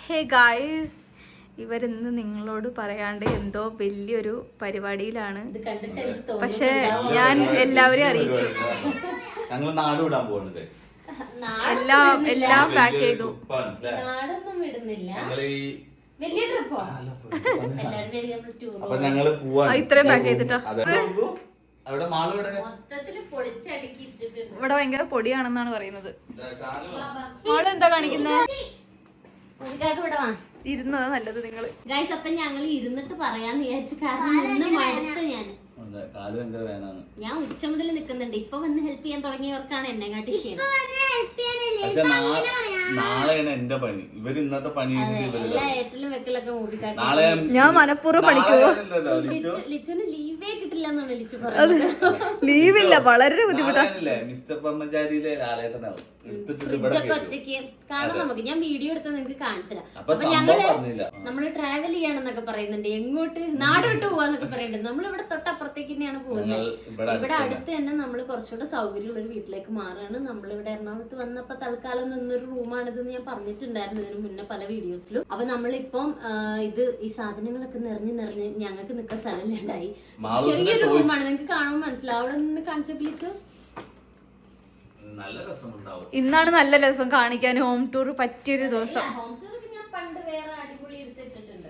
Hey guys, ഇവരിന്ന് നിങ്ങളോട് പറയാണ്ട് എന്തോ വലിയൊരു പരിപാടിയിലാണ്. പക്ഷെ ഞാൻ എല്ലാവരെയും അറിയിച്ചു. എല്ലാം പാക്ക് ചെയ്തു. ഇത്രയും പാക്ക് ചെയ്തിട്ടോ. ഇവിടെ ഭയങ്കര പൊടിയാണെന്നാണ് പറയുന്നത്. മോള് എന്താ കാണിക്കുന്നത്? ഇരുന്നതാ നല്ലത് നിങ്ങള്. ഗൈസ്, അപ്പൊ ഞങ്ങൾ ഇരുന്നിട്ട് പറയാന്ന് വിചാരിച്ചു. കാരണം മടുത്ത് ഞാൻ ഉച്ച മുതൽ നിക്കുന്നുണ്ട്. ഇപ്പൊ വന്ന് ഹെൽപ്പ് ചെയ്യാൻ തുടങ്ങിയവർക്കാണ് എന്നെ കാട്ടി ക്ഷീണം. നാളെയാണ് എന്റെ പണി. ഇവര് ഇന്നത്തെ പണി എല്ലാ ഏറ്റലും വെക്കലൊക്കെ മൂടിക്കാട്ടി. ഞാൻ മനഃപൂർവ്വം പണിക്കുവോ? ലിച്ചുവിന് ലീവേ കിട്ടില്ല എന്നാണ് ലിച്ചു പറയുന്നത്. ലീവില്ല, വളരെ ബുദ്ധിമുട്ടാ. മിസ്റ്റർ ബ്രഹ്മചാരിയിലെ ലാലേട്ടനാവും. ഫ്രിഡ്ജൊക്കെ ഒറ്റയ്ക്ക് കാണാം. നമുക്ക് ഞാൻ വീഡിയോ എടുത്ത് നിങ്ങൾക്ക് കാണിച്ചുതരാം. അപ്പൊ നമ്മള് ട്രാവൽ ചെയ്യാണെന്നൊക്കെ പറയുന്നുണ്ട്. എങ്ങോട്ട്? നാട് വിട്ട് പോവാന്നൊക്കെ പറയുന്നുണ്ട്. നമ്മളിവിടെ തൊട്ടപ്പുറത്തേക്ക് തന്നെയാണ് പോകുന്നത്. ഇവിടെ അടുത്ത് തന്നെ നമ്മൾ കുറച്ചുകൂടെ സൗകര്യമുള്ള ഒരു വീട്ടിലേക്ക് മാറുകയാണ്. നമ്മളിവിടെ എറണാകുളത്ത് വന്നപ്പോ തൽക്കാലം നിന്നൊരു റൂമാണിതെന്ന് ഞാൻ പറഞ്ഞിട്ടുണ്ടായിരുന്നു ഇതിന് മുന്നേ പല വീഡിയോസിലും. അപ്പൊ നമ്മളിപ്പം ഈ സാധനങ്ങളൊക്കെ നിറഞ്ഞ് ഞങ്ങൾക്ക് നിൽക്കാൻ സ്ഥലമില്ലാണ്ടായി. ചെറിയൊരു റൂമാണ്, നിങ്ങൾക്ക് കാണുമ്പോൾ മനസ്സിലാവും. അവിടെ നിന്ന് കാണിച്ചു വിളിച്ചു. ഇന്നാണ് നല്ല രസം കാണിക്കാൻ. ഹോം ടൂർ പറ്റിയൊരു ദിവസം. ഹോം ടൂർ ഞാൻ പണ്ട് വേറെ അടിപൊളി എടുത്തിട്ടുണ്ട്.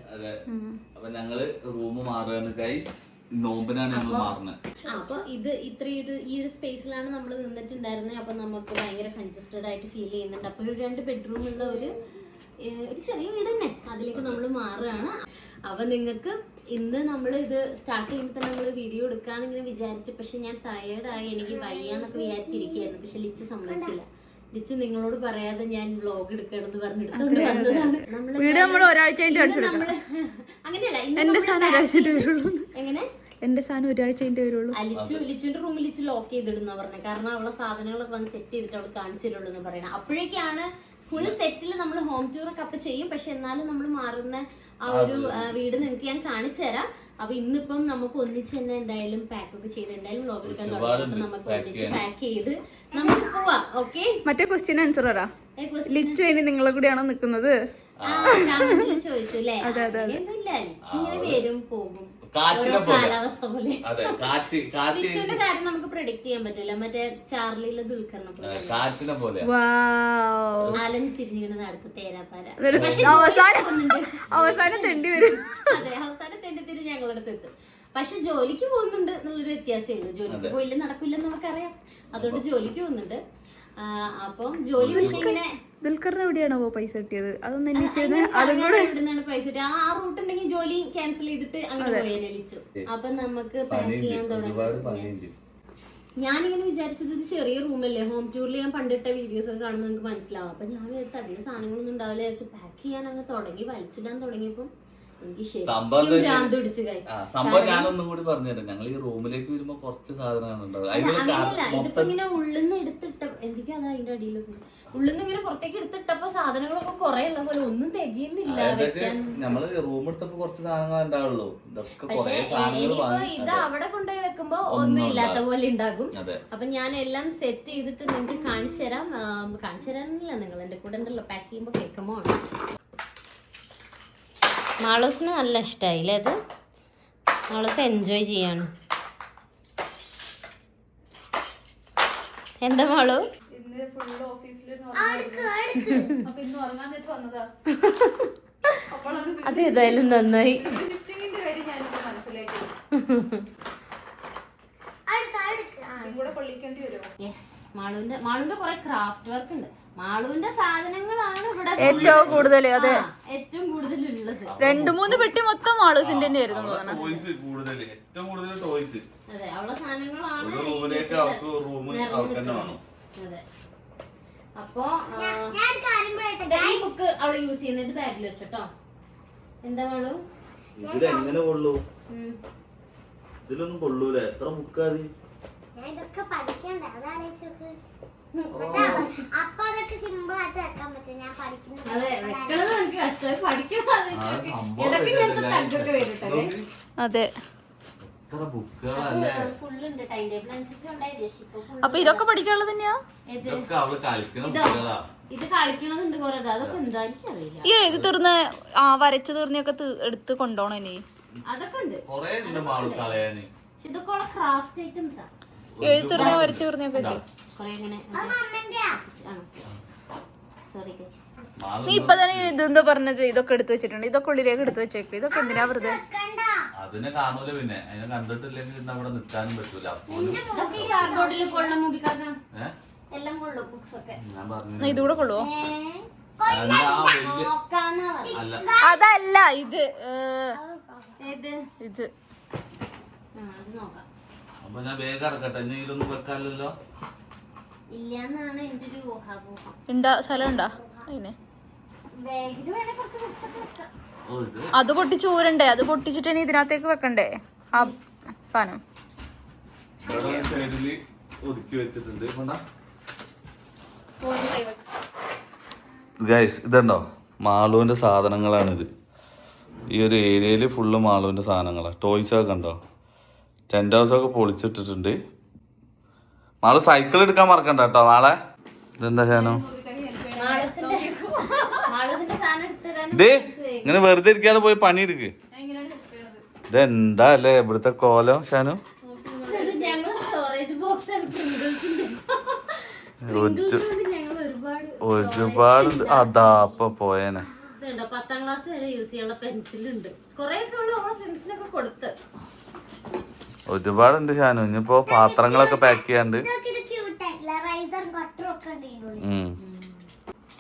അപ്പൊ ഞങ്ങള് റൂം മാറുകയാണ് ഗൈസ്. നോമ്പിനാണ് ഞങ്ങൾ മാറുന്നത്. അപ്പൊ ഇത് ഇത്രയൊരു ഈ ഒരു സ്പേസിലാണ് നമ്മൾ നിന്നിട്ടുണ്ടായിരുന്നത്. അപ്പൊ നമുക്ക് ഭയങ്കര കൺജസ്റ്റഡ് ആയിട്ട് ഫീൽ ചെയ്യുന്നുണ്ട്. അപ്പൊ ഒരു 2 ബെഡ്റൂം ഉള്ള ഒരു ചെറിയ വീട് തന്നെ, അതിലേക്ക് നമ്മൾ മാറുകയാണ്. അപ്പൊ നിങ്ങൾക്ക് ഇന്ന് നമ്മൾ ഇത് സ്റ്റാർട്ട് ചെയ്യുമ്പോൾ തന്നെ നമ്മൾ വീഡിയോ എടുക്കാന്നിങ്ങനെ വിചാരിച്ചു. പക്ഷെ ഞാൻ ടയേർഡായി, എനിക്ക് വയ്യാന്നൊക്കെ വിചാരിച്ചിരിക്കുകയായിരുന്നു. പക്ഷെ ലിച്ചു സമ്മതിച്ചില്ല. ലിച്ചു നിങ്ങളോട് പറയാതെ ഞാൻ വ്ലോഗ് എടുക്കണമെന്ന് പറഞ്ഞ് എടുത്തോണ്ട് വന്നതാണ്. എങ്ങനെ എന്റെ സാധനം ഒരാഴ്ച വരുള്ളൂ. ലിച്ചുവിന്റെ റൂമിൽ ലിച്ചു ലോക്ക് ചെയ്തിടുന്ന പറഞ്ഞത്. കാരണം അവളെ സാധനങ്ങളൊക്കെ വന്ന് സെറ്റ് ചെയ്തിട്ട് അവൾ കാണിച്ചു തരുള്ളൂ എന്ന് പറയണം. അപ്പോഴേക്കാണ് ഫുൾ സെറ്റിൽ നമ്മൾ ഹോം ടൂർ ഒക്കെ അപ്പൊ ചെയ്യും. പക്ഷെ എന്നാലും നമ്മൾ മാറുന്ന ആ ഒരു വീട് നിങ്ങൾക്ക് ഞാൻ കാണിച്ചു തരാം. അപ്പൊ ഇന്നിപ്പം നമുക്ക് ഒന്നിച്ച് തന്നെ എന്തായാലും പാക്ക് ഒക്കെ ചെയ്ത് എന്തായാലും വ്ലോഗ് എടുക്കാൻ തുടങ്ങി. നമുക്ക് ഒന്നിച്ച് പാക്ക് ചെയ്ത് നമുക്ക് പോവാം. ഓക്കെ, മറ്റേ ക്വസ്റ്റ്യൻ ആൻസർ പറ. ലിച്ചു ഇനി നിങ്ങളെ കൂടെയാണോ നിക്കുന്നത്? ചോദിച്ചു അല്ലേ? ഒന്നുമില്ല, ലിച്ചു ഇങ്ങനെ വരും പോകും, കാലാവസ്ഥ പോലെ. ലിച്ചുവിന്റെ കാര്യം നമുക്ക് പ്രെഡിക്ട് ചെയ്യാൻ പറ്റില്ല. മറ്റേ ചാർലിയിലെ ദുൽഖറിനെ പോലെ നാലഞ്ച് തിരിഞ്ഞിരുന്നത് അടുത്ത് തേരാപ്പാര. അവസാനം തെണ്ടി വരും. അതെ, അവസാനം തെണ്ടി ഞങ്ങളടുത്ത് എത്തും. പക്ഷെ ജോലിക്ക് പോകുന്നുണ്ട് എന്നുള്ളൊരു വ്യത്യാസമേ ഉള്ളൂ. ജോലിക്ക് പോയില്ല നടക്കില്ലെന്ന് നമുക്കറിയാം. അതുകൊണ്ട് ജോലിക്ക് പോകുന്നുണ്ട്. അപ്പം ജോലി പക്ഷെ ഇങ്ങനെ ദുൽഖറിന് എവിടെയാണോ പൈസ കിട്ടിയത്? അതൊന്നും എവിടുന്നാണ് പൈസ കിട്ടിയത്? ആ റൂട്ട് ഉണ്ടെങ്കിൽ ജോലി ക്യാൻസൽ ചെയ്തിട്ട് അങ്ങനെ പോയാലേ ലിച്ചു. അപ്പൊ നമുക്ക് പാക്ക് ചെയ്യാൻ തുടങ്ങി. ഞാനിങ്ങനെ വിചാരിച്ചത് ഇത് ചെറിയ റൂമല്ലേ, ഹോം ടൂറിൽ ഞാൻ പണ്ടിട്ട വീഡിയോസ് ഒക്കെ കാണുമ്പോൾ നിങ്ങൾക്ക് മനസ്സിലാവും. അപ്പൊ ഞാൻ വിചാരിച്ചു അധികം സാധനങ്ങളൊന്നും ഉണ്ടാവില്ല വിചാരിച്ചു. പാക്ക് ചെയ്യാൻ അങ്ങ് തുടങ്ങി, വലിച്ചിടാൻ തുടങ്ങിയപ്പോ സംഭവം ഞാനൊന്നും കൂടി പറഞ്ഞുതരാം. ഞങ്ങൾ ഈ റൂമിലേക്ക് വരുമ്പോ കുറച്ച് സാധനമാണ് ഇതിപ്പോ ഇങ്ങനെ ഉള്ളിന്ന് എടുത്തിട്ട എന്തൊക്കെയാ അതിന്റെ അടിയിൽ ഉള്ളിന്ന് ഇങ്ങനെ പുറത്തേക്ക് എടുത്തിട്ടപ്പോ സാധനങ്ങളൊക്കെ കുറെ ഉള്ള പോലെ ഒന്നും തികയുന്നില്ല. നമ്മള് റൂം എടുത്തപ്പോ കുറച്ച് സാധനങ്ങൾ ഉണ്ടാവുള്ളൂ. ഇത് അവിടെ കൊണ്ടുപോയി വെക്കുമ്പോ ഒന്നും ഇല്ലാത്ത പോലെ ഉണ്ടാകും. അപ്പൊ ഞാൻ എല്ലാം സെറ്റ് ചെയ്തിട്ട് നിങ്ങൾക്ക് കാണിച്ചു തരാം. കാണിച്ചു തരാനില്ല, നിങ്ങൾ എന്റെ കൂടെ ഉണ്ടല്ലോ. പാക്ക് ചെയ്യുമ്പോ കേൾക്കുമോ? മാളൂസിന് നല്ല ഇഷ്ടമായില്ലേ അത്? മാളൂസ് എൻജോയ് ചെയ്യാണ്. എന്താ മാളു? അതേതായാലും നന്നായി. മാളുവിന്റെ കുറെ ക്രാഫ്റ്റ് വർക്ക് ഉണ്ട്. മാളുവിന്റെ സാധനങ്ങളാണ് ഇവിടെ ഏറ്റവും കൂടുതൽ. അതെ, ഏറ്റവും കൂടുതൽ ഉള്ളത്. 2-3 പെട്ടി മൊത്തം മാളൂസിന്റെ ആയിരുന്നു. അതെ, അവളെ സാധനങ്ങളാണ്. അതെ, അപ്പൊ ഈ ബുക്ക് അവള് യൂസ് ചെയ്യുന്നത് ബാഗിൽ വെച്ചോട്ടോ. എന്താ മാളു? ഇതിലെങ്ങനെ കൊള്ളൂ? ഇതിലൊന്നും കൊള്ളൂല. എത്ര ബുക്കാതി? ഇതൊക്കെ പഠിക്കണ്ടേ, അതാലോചിച്ചോക്ക്. അപ്പൊ അതൊക്കെ സിമ്പിൾ ആയിട്ട് വെക്കാൻ പറ്റും. ഞാൻ പഠിക്കുന്നത് അതെ, എത്ര ബുക്കുകളല്ലേ. ഫുള്ളുണ്ട് ടൈം ടേബിൾ അനുസരിച്ച് ഉണ്ടായത്. അപ്പൊ ഇതൊക്കെ പഠിക്കാനുള്ളത് തന്നെയാ? ഇതൊക്കെ അവള് കളിക്കുന്ന ബുക്കുകളാ. ഇത് കളിക്കണതുണ്ട് കുറെ. അതൊക്കെ എന്താ എനിക്കറിയില്ല. ഈ എഴുതി തീർന്ന വരച്ചു തീർന്നൊക്കെ എടുത്ത് കൊണ്ടോണോ ഇനി? അതൊക്കെ ഉണ്ട്. കൊറേ ഉണ്ട് മാള് കളയാന്. പക്ഷെ ഇതൊക്കെ ഉള്ള ക്രാഫ്റ്റ് ഐറ്റംസാ. എഴുതി തീർന്ന വരച്ചു തീർന്നൊക്കെ കൊറേ ഇങ്ങനെ. Sorry guys. നീ ഇപ്പൊ തന്നെ ഇതെന്താ പറഞ്ഞത്? ഇതൊക്കെ എടുത്തു വെച്ചിട്ടുണ്ട്. ഇതൊക്കെ ഉള്ളിലേക്ക് എടുത്തു വെച്ചേക്ക്. ഇതൊക്കെ എന്തിനാ വെറുതെ? അതിനെ കാണൂല. പിന്നെ അതിനെ കണ്ടിട്ടില്ലെങ്കിൽ അവിടെ നിൽക്കാനും പറ്റൂല. എല്ലാം കൊള്ളും ബുക്സ് ഒക്കെ. ഞാൻ പറഞ്ഞു ഇതുകൂടെ കൊള്ളുവോ? അല്ല അതല്ല ഇത് ഇത് ഇത് അത് നോക്കാം. അപ്പൊ ഞാൻ വേഗം ഇറക്കട്ടെ. ഇനി ഇതൊന്നും വെക്കാനല്ലോ. ഇല്ലാന്നാണ് എന്റെ ഒരു ഊഹാപോഹം. സ്ഥലം ഉണ്ടാ അതിന്? ബാഗില് വേണേ കുറച്ച് ബുക്സ് ഒക്കെ വെക്കാം. അത് പൊട്ടിച്ച് ഊരണ്ടേ? അത് പൊട്ടിച്ചിട്ട് ഇനി ഇതിനകത്തേക്ക് വെക്കണ്ടേ ആ സാധനം? സൈഡില് ഒതുക്കി വെച്ചിട്ടുണ്ട്. ഗൈസ് ഇതുണ്ടോ മാളുവിന്റെ സാധനങ്ങളാണിത്. ഈ ഒരു ഏരിയയിൽ ഫുള്ള് മാളുവിന്റെ സാധനങ്ങളാണ്. ടോയ്സ് ഒക്കെ ഉണ്ടോ? ടെന്റ് ഹൗസ് ഒക്കെ പൊളിച്ചിട്ടിട്ടുണ്ട്. മാളു സൈക്കിൾ എടുക്കാൻ മറക്കണ്ട കേട്ടോ നാളെ. ഇതെന്താ സാധനം? ദേ ഇങ്ങനെ വെറുതെ ഇരിക്കാതെ പോയി പണിയെടുക്ക്. ഇതെന്താ അല്ലേ ഇവിടുത്തെ കോലം ഷാനു? ഒരുപാട് അതാ അപ്പൊ പോയേനെ. 10ാം ക്ലാസ് വരെ യൂസ് ചെയ്യാനുള്ള പെൻസിലുണ്ട്. ഒരുപാടുണ്ട് ഷാനു. ഇനിയിപ്പോ പാത്രങ്ങളൊക്കെ പാക്ക് ചെയ്യാണ്ട്.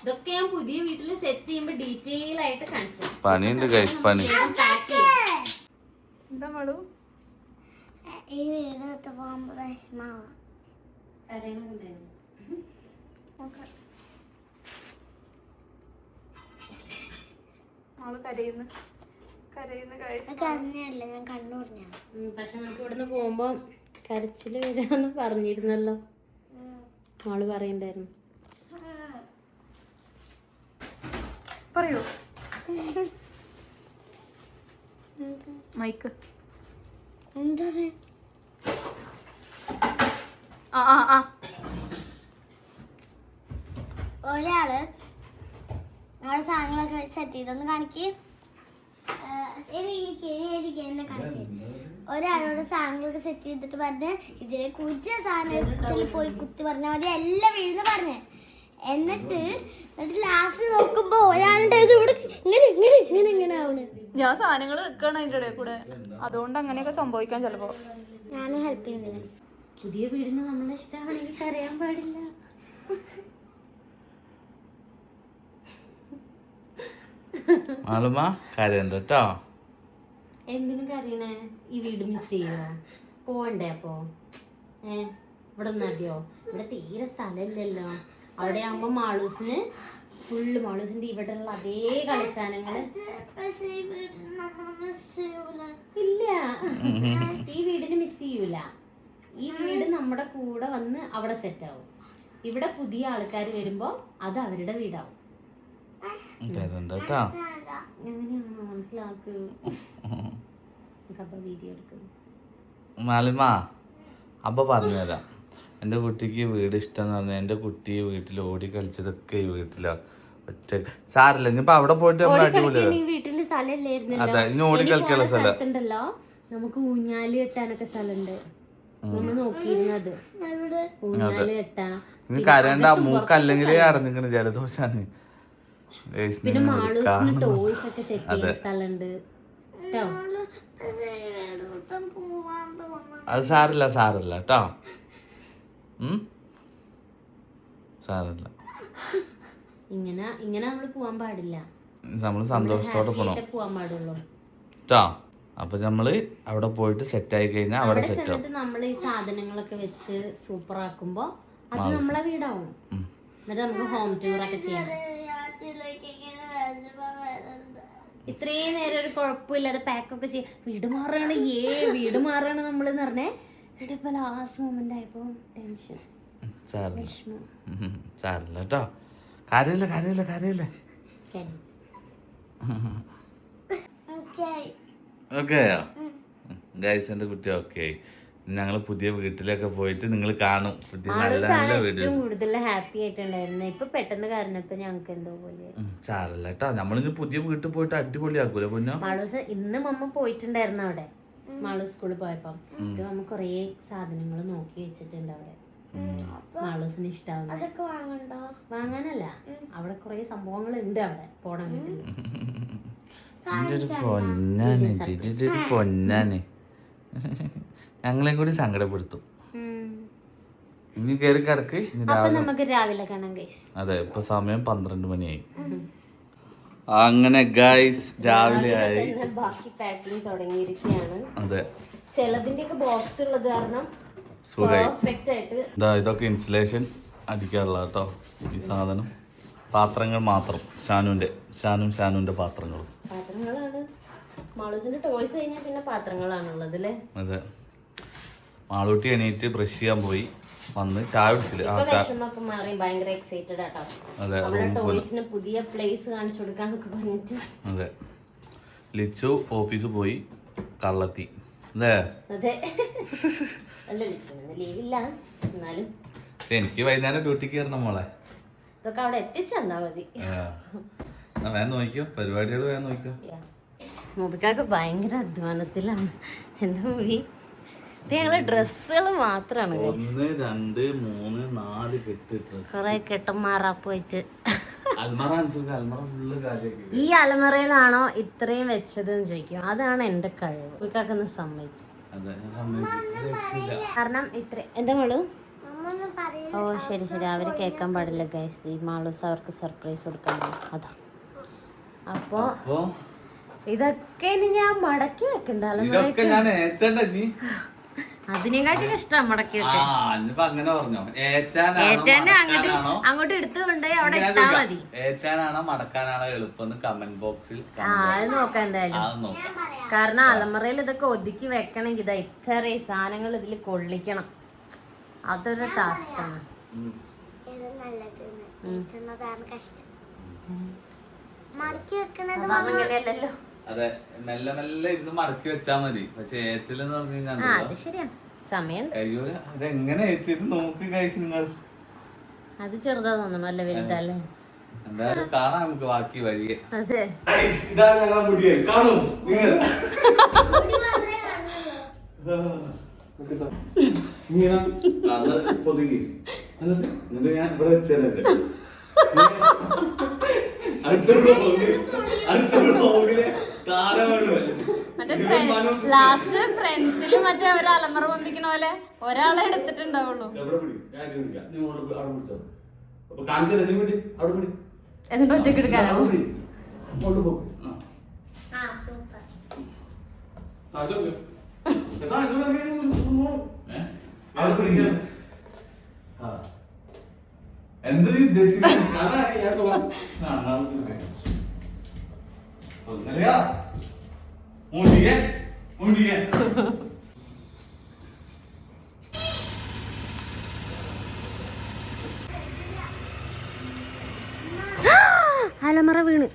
ഇതൊക്കെ ഞാൻ പുതിയ വീട്ടില് സെറ്റ് ചെയ്യുമ്പോ ഡീറ്റെയിൽ ആയിട്ട് കാണിച്ചു. പണിയുണ്ട് ഗൈസ് പണി. എന്താ മാളു? ഈ വീട് പോകുമ്പോ വിഷമാവാ. കരഞ്ഞല്ല ഞാൻ കണ്ണൂർഞ്ഞ. പക്ഷെ നമുക്ക് ഇവിടുന്ന് പോകുമ്പോ കരച്ചില് വരാന്ന് പറഞ്ഞിരുന്നല്ലോ. ആള് പറയണ്ടായിരുന്നു. പറയൂ മൈക്ക്. എന്താ ഒരാള് ഞങ്ങളുടെ സാധനങ്ങളൊക്കെ സെറ്റ് ചെയ്തൊന്ന് കാണിക്ക്. എന്നെ കാണിക്ക്. ഒരാളോട് സാധനങ്ങളൊക്കെ സെറ്റ് ചെയ്തിട്ട് പറഞ്ഞ് ഇതിലെ കുറ്റ സാധനത്തിൽ പോയി കുത്തി പറഞ്ഞാൽ മതി എല്ലാം വീഴുന്ന് പറഞ്ഞ്. എന്നിട്ട് ലാസ്റ്റ് നോക്കുമ്പോ ഒരാളുടെ ഇവിടെ ഇങ്ങനെ ഇങ്ങനെ ഇങ്ങനെ ഇങ്ങനെ ആവണ്. ഞാൻ സാധനങ്ങൾ വെക്കണം അതിന്റെ ഇടയിൽ കൂടെ. അതുകൊണ്ട് അങ്ങനെയൊക്കെ സംഭവിക്കാൻ ചിലപ്പോ. ഞാനും ഹെൽപ്പ് ചെയ്യുന്നില്ല. പുതിയ വീടിന് നമ്മളെ ഇഷ്ടമാണെങ്കിൽ കരയാൻ പാടില്ല. കരയണ്ട കേട്ടോ. എന്തിനും കരയണേ? ഈ വീട് മിസ് ചെയ്യോ? പോവണ്ടേ അപ്പൊ? ഇവിടെ മതിയോ? ഇവിടെ തീരെ സ്ഥലമില്ലല്ലോ. അവിടെ ആകുമ്പോ മാളൂസിന് ഫുള്ള് മാളൂസിന്റെ ഇവിടെ ഉള്ള അതേ കളിസ്ഥാനങ്ങള് ഇല്ല. ഈ വീടിന് മിസ് ചെയ്യൂല. ഈ വീട് നമ്മുടെ കൂടെ വന്ന് അവിടെ സെറ്റ് ആവും. ഇവിടെ പുതിയ ആൾക്കാർ വരുമ്പോ അത് അവരുടെ വീടാവും. എങ്ങനെയാണോ മനസ്സിലാക്ക്. വീഡിയോ എടുക്കുന്നു മാലിമ. അപ്പൊ പറഞ്ഞുതരാം. എൻ്റെ കുട്ടിക്ക് വീട് ഇഷ്ടം എന്ന് പറഞ്ഞാൽ എൻ്റെ കുട്ടി വീട്ടിൽ ഓടി കളിച്ചതൊക്കെ ഈ വീട്ടിലാ. ഒറ്റ സാറില്ല ഇനിയിപ്പൊ അവിടെ പോയിട്ട് നമ്മൾ അടിപൊളിയാണ്. വീട്ടില് അതെ ഇനി ഓടി കളിക്കാനുള്ള സ്ഥലത്തുണ്ടല്ലോ. നമുക്ക് ഊഞ്ഞാല് കെട്ടാനൊക്കെ സ്ഥലമുണ്ട്. നമ്മൾ നോക്കിയിരുന്നത് ഊഞ്ഞാല് കെട്ടാ. ഇനി കരണ്ട മൂക്കല്ലെങ്കിൽ അടഞ്ഞിങ്ങനെ ജലദോഷാണ്. പിന്നെ മാളൂസിന് ടോയ്സ് ഒക്കെ സെറ്റ് ചെയ്യുന്ന സ്ഥലമുണ്ട് കേട്ടോ. അത് സാറില്ല സാറില്ല കേട്ടോ. സാറില്ല. ഇങ്ങനെ ഇങ്ങനെ നമ്മള് പോവാൻ പാടില്ല. നമ്മള് സന്തോഷത്തോടെ പോണം പോവാൻ പാടുള്ളൂ കേട്ടോ. അപ്പൊ നമ്മള് അവിടെ പോയിട്ട് സെറ്റ് ആയി കഴിഞ്ഞാൽ അവിടെ സെറ്റ് ആവും. നമ്മള് ഈ സാധനങ്ങളൊക്കെ വെച്ച് സൂപ്പർ ആക്കുമ്പോ അത് നമ്മളെ വീടാവും. എന്നിട്ട് നമുക്ക് ഹോം ടൂർ ഒക്കെ ചെയ്യാം. ഇത്രയും നേരം ഒരു കുഴപ്പമില്ലാതെ പാക്കൊക്കെ ചെയ്യാം. വീട് മാറാണ് വീട് മാറാണ് നമ്മളെന്ന് പറഞ്ഞേ. ഇപ്പൊ ലാസ്റ്റ് മൊമെന്റ് ആയപ്പോ ടെൻഷൻ. സാറില്ല കേട്ടോ. കാര്യമില്ല കാര്യമില്ല കാര്യമില്ല. ഓക്കെയോ ഗൈസിന്റെ കുട്ടി ഓക്കെ ഞങ്ങൾ പുതിയ വീട്ടിലൊക്കെ പോയിട്ട് നിങ്ങൾ കാണും. പുതിയ നല്ല നല്ല വീഡിയോ കൂടുതൽ ഹാപ്പി ആയിട്ടുണ്ടായിരുന്നു. ഇപ്പൊ പെട്ടെന്ന് കാരണപ്പോ ഞങ്ങൾക്ക് എന്തോ പോലെ സാരല്ല കേട്ടോ. നമ്മളിന്ന് പുതിയ വീട്ടിൽ പോയിട്ട് അടിപൊളിയാക്കൂല പൊന്നോ. മാളൂസ് ഇന്ന് മമ്മ പോയിട്ടുണ്ടായിരുന്നു അവിടെ. മാളു സ്കൂളിൽ പോയപ്പോ മമ്മ കൊറേ സാധനങ്ങൾ നോക്കി വെച്ചിട്ടുണ്ട് അവിടെ. മാളൂസിന് ഇഷ്ടാവുന്ന വാങ്ങാനല്ല, അവിടെ കൊറേ സംഭവങ്ങൾ ഉണ്ട് അവിടെ പോണ വീട്ടിൽ. പൊന്നാന് ഞങ്ങളെയും കൂടി സങ്കടപ്പെടുത്തും. ഇനി കയറി കിടക്ക്. നമുക്ക് രാവിലെ കാണാം ഗൈസ്. അതെ, ഇപ്പൊ സമയം 12 മണിയായി. അങ്ങനെ ഗൈസ് രാവിലെ ആയി. ബാക്കി പാക്കിംഗ് തുടങ്ങിയിരിക്കുകയാണ്. അതെ, ചിലതിന്റെ ഒക്കെ ബോക്സ് ഉള്ളത് കാരണം പെർഫെക്റ്റ് ആയിട്ട്. ഇതൊക്കെ ഇൻസുലേഷൻ അടിക്കാറുള്ള കേട്ടോ ഈ സാധനം. പാത്രങ്ങൾ മാത്രം ഷാനുന്റെ പാത്രങ്ങളാണ്. മാളൂസിന്റെ ടോയ്സ് കഴിഞ്ഞാൽ പിന്നെ പാത്രങ്ങളാണുള്ളത് അല്ലേ? അതെ. മാളൂട്ടി എണീറ്റ് ബ്രഷ് ചെയ്യാൻ പോയി, വന്ന് ചായ കുടിച്ചില്ല. ഭയങ്കര എക്സൈറ്റഡ് ആട്ടോ. അതെ, ടോയ്സിന് പുതിയ പ്ലേസ് കാണിച്ചു കൊടുക്കാന്നൊക്കെ പറഞ്ഞിട്ട്. അതെ, ലിച്ചു ഓഫീസിൽ പോയി കള്ളത്തി അല്ലേ? അതെ, അല്ല ലിച്ചു ലീവില്ല എന്നാലും. പക്ഷെ എനിക്ക് വൈകുന്നേരം ഡ്യൂട്ടിക്ക് കയറണം മോളെ. ഇതൊക്കെ അവിടെ എത്തിച്ചെന്നാ മതി. വേഗം നോക്കിയോ, പരിപാടികൾ വേഗം നോക്കിയോ. മൂബിക്കാക്ക് ഭയങ്കര അധ്വാനത്തിലാണ്. എന്താ മൂവി? ഞങ്ങള് ഡ്രസ്സുകൾ മാത്രാണ്. 1 2 3 4 കെട്ട് ഡ്രസ്. കൊറേ കെട്ടന്മാറാ പോയിട്ട് ഫുള്ള് ഈ അലമറയിലാണോ ഇത്രയും വെച്ചത് എന്ന് ചോദിക്കും. അതാണ് എന്റെ കഴിവ്. മൂബിക്കാക്കൊന്ന് സമ്മതിച്ചു. കാരണം ഇത്ര എന്താ മോളു? ഓ ശരി ശരി, അവര് കേൾക്കാൻ പാടില്ല ഗൈസ്. ഈ മാളൂസ് അവർക്ക് സർപ്രൈസ് കൊടുക്കാൻ അതാ. അപ്പൊ ഇതൊക്കെ ഇനി ഞാൻ മടക്കി വെക്കണ്ടല്ലോ. അതിനെക്കാട്ടി ഇഷ്ടം മടക്കി അങ്ങോട്ട് എടുത്തു കൊണ്ടുപോയി അവിടെ ഇട്ടാ മതി. ഏറ്റാനാണോ മടക്കാനാണോ എളുപ്പം കമന്റ് ബോക്സിൽ അത് നോക്കാം എന്തായാലും. കാരണം അലമറയിൽ ഇതൊക്കെ ഒതുക്കി വെക്കണമെങ്കിൽ ഇതാ ഇത്രയും സാധനങ്ങൾ ഇതിൽ കൊള്ളിക്കണം. അതൊരു ടാസ്കാണ്. അങ്ങനെയല്ലല്ലോ. അതെ, മെല്ലെ മെല്ലെ ഇരുന്ന് മടക്കി വെച്ചാ മതി. പക്ഷെ ഏറ്റലെന്ന് പറഞ്ഞു കഴിഞ്ഞാൽ അത് ശരിയാ, സമയം അതെങ്ങനെ ഏറ്റിട്ട് നോക്ക് ഗൈസ് നിങ്ങൾ. അത് ചെറുതാ തോന്നണം, അല്ല വലുതല്ലേ? എന്തായാലും കാണാം നമുക്ക് ബാക്കി വഴിയെ. അതെ, ഇതാണ് ഞങ്ങളെ മുടിയെ കാണും നിങ്ങൾ. പൊതുങ്ങി എന്നിട്ട് ഞാൻ ഇവിടെ വെച്ചല്ലേ ലാസ്റ്റ് ഫ്രണ്ട്സില് മറ്റേ അവര് അലമറ പൊന്തിക്കണ പോലെ ഒരാളെ എടുത്തിട്ടുണ്ടാവുള്ളൂ. എന്നിട്ട് ഒറ്റക്ക് എടുക്കാനോ? എന്ത് ഉദ്ദേശിക്കുന്ന അലമറ വീണ്.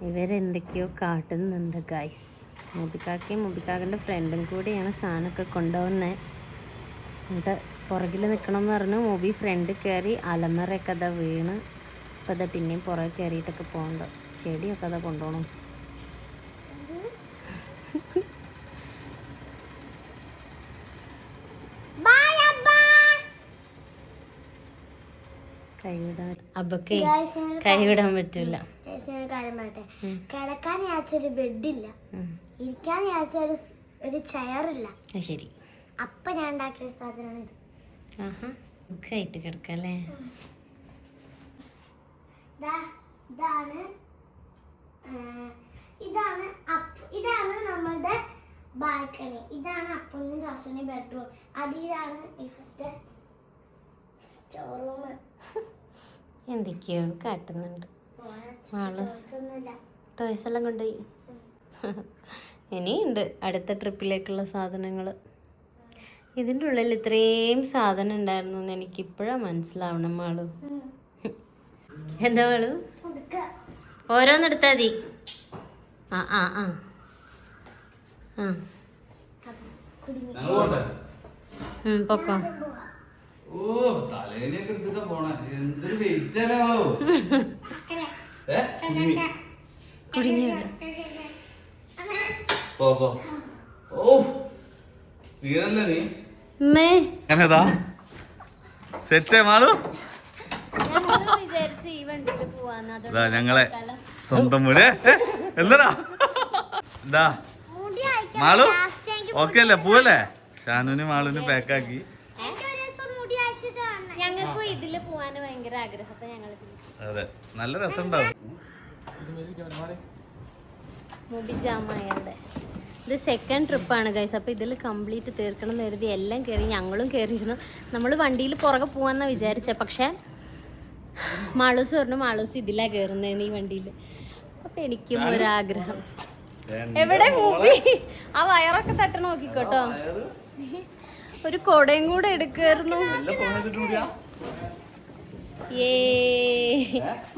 ഇവരെന്തൊക്കെയോ കാട്ടുന്നുണ്ട് ഗൈസ്. മുബിക്കാക്കയും മുബിക്കാക്കൻ്റെ ഫ്രണ്ടും കൂടിയാണ് സാധനമൊക്കെ കൊണ്ടുപോകുന്നത്. എന്നിട്ട് പുറകിൽ നിൽക്കണം എന്ന് പറഞ്ഞു മൂബി ഫ്രണ്ട് കയറി അലമറയൊക്കെ അതാ വീണ്. അപ്പം അതാ പിന്നെയും പുറകെ കയറിയിട്ടൊക്കെ പോകണ്ട. ചെടിയൊക്കെ അതാ കൊണ്ടുപോകണം. കൈവിടാൻ പറ്റൂല. കിടക്കാൻ വിചാരിച്ചൊരു ബെഡില്ല, ഇരിക്കാൻ വിചാരിച്ചൊരു ഒരു ചെയറില്ല. ശരി, അപ്പൊ ഞാൻ ഉണ്ടാക്കിയ സാധനമാണ് ഇത്. ആയിട്ട് കിടക്കല്ലേ? ഇതാണ് നമ്മളുടെ ബാൽക്കണി. ഇതാണ് അപ്പനും ദാസന്റെ ബെഡ്റൂം. അതിലാണ് ഇവിടുത്തെ സ്റ്റോർ റൂം. എന്തൊക്കെയോ കാട്ടുന്നുണ്ട്. ടോയ്സ് എല്ലാം കൊണ്ടുപോയി. ഇനിയുണ്ട് അടുത്ത ട്രിപ്പിലേക്കുള്ള സാധനങ്ങൾ. ഇതിൻ്റെ ഉള്ളിൽ ഇത്രയും സാധനം ഉണ്ടായിരുന്നു എന്ന് എനിക്കിപ്പോഴാണ് മനസ്സിലാവണം. മാളു എന്താ മാളു? ഓരോന്നെടുത്താൽ മതി. ആ ആ ആ ആ ഞങ്ങൾ പോട്ടെ. പൊക്കോ. ഓ തലേനെയൊക്കെ എടുത്തിട്ടാ പോണേ. എന്തൊരു വെയിറ്റ് അല്ലേ മാളു. കുടുങ്ങിയുണ്ട്. പോ പോ. ഓ വീരല്ലേ നീ. അമ്മേ എന്നതാ സെറ്റേ മാളു. വിചാരിച്ചു ഈ വണ്ടിയിൽ പോവാന്ന്. ഇതാ ഞങ്ങളെ സ്വന്തം വീട്. എന്താ ഇതാ മാളു ഓക്കെ അല്ലേ പോവല്ലേ? ഷാനുവിന് മാളുവിന് പാക്കാക്കി. ഞങ്ങൾക്കും ഇതില് പോവാന് ഭയങ്കര ആഗ്രഹം. അപ്പൊ ഞങ്ങൾ അതെ നല്ല രസം ഉണ്ടാവും. മുടി ജാമായവിടെ. ഇത് സെക്കൻഡ് ട്രിപ്പാണ് ഗൈസ്. അപ്പോൾ ഇതിൽ കംപ്ലീറ്റ് തീർക്കണം എന്ന് കരുതി എല്ലാം കയറി. ഞങ്ങളും കയറിയിരുന്നു. നമ്മൾ വണ്ടിയിൽ പുറകെ പോകാമെന്നാണ് വിചാരിച്ചത്. പക്ഷേ മാളൂസ് പറഞ്ഞു മാളൂസ് ഇതിലാണ് കയറുന്നതെന്ന് ഈ വണ്ടിയിൽ. അപ്പം എനിക്കും ഒരാഗ്രഹം. എവിടെ മൂവി ആ വയറൊക്കെ തട്ടണ നോക്കിക്കോട്ടോ. ഒരു കൊടയും കൂടെ എടുക്കുമായിരുന്നു. ഏ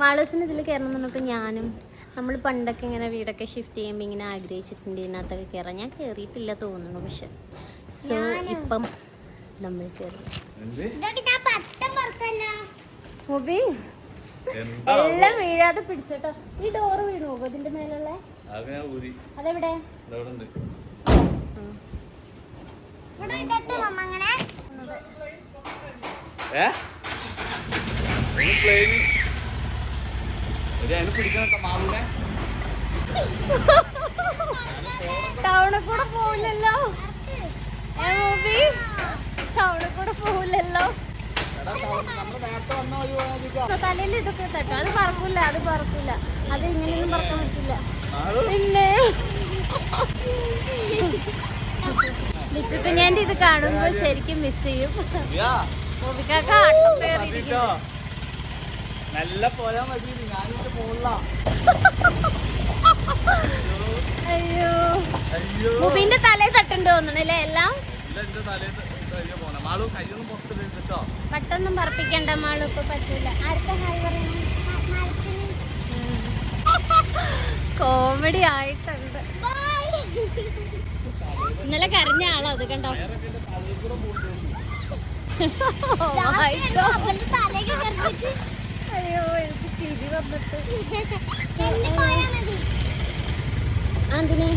മാളൂസിന് ഇതിൽ കയറണം എന്ന് പറഞ്ഞപ്പോൾ ഞാനും നമ്മൾ പണ്ടൊക്കെ ഇങ്ങനെ വീടൊക്കെ ഷിഫ്റ്റ് ചെയ്യുമ്പോൾ ഇങ്ങനെ ആഗ്രഹിച്ചിട്ടുണ്ട് ഇതിനകത്തൊക്കെ കയറാൻ. ഞാൻ കയറിയിട്ടില്ല തോന്നുന്നു. പക്ഷെ സോ ഇപ്പം നമ്മൾ കയറി. മൂവി എല്ലാം വീഴാതെ പിടിച്ചോട്ടോ. ഈ ഡോറ് വീണു പോകും അതിന്റെ മേലുള്ള. അതെവിടെ? ടൗണിൽ കൂടെ പോവില്ലല്ലോ. മൂവി ടൗണിൽ കൂടെ പോവില്ലല്ലോ. തലയിൽ ഇതൊക്കെ തട്ടും. അത് പറക്കൂല. അത് ഇങ്ങനെയൊന്നും പറക്കാൻ പറ്റില്ല. പിന്നെ ലിച്ചിട്ട് ഞാൻ ഇത് കാണുമ്പോ ശരിക്കും മിസ് ചെയ്യും. മൂവിക്കാക്ക ആട്ടം കയറിയിരിക്കുന്നു. നല്ല പോയാ മതി. ഞാനിവിടെ പോകില്ല. അയ്യോ മൂവിന്റെ തലേ തട്ടുണ്ട് തോന്നണല്ലേ എല്ലാം. പെട്ടെന്നും പറപ്പിക്കണ്ട മാളു. ഇപ്പൊ പറ്റൂല. ആർക്കാ ഹായ് പറയണം? കോമഡി ആയിട്ടുണ്ട്. ഇന്നലെ കരഞ്ഞ ആളാ അത് കണ്ടോ. അയ്യോ എനിക്ക് ചിരി വന്നിട്ട്. ആന്റണി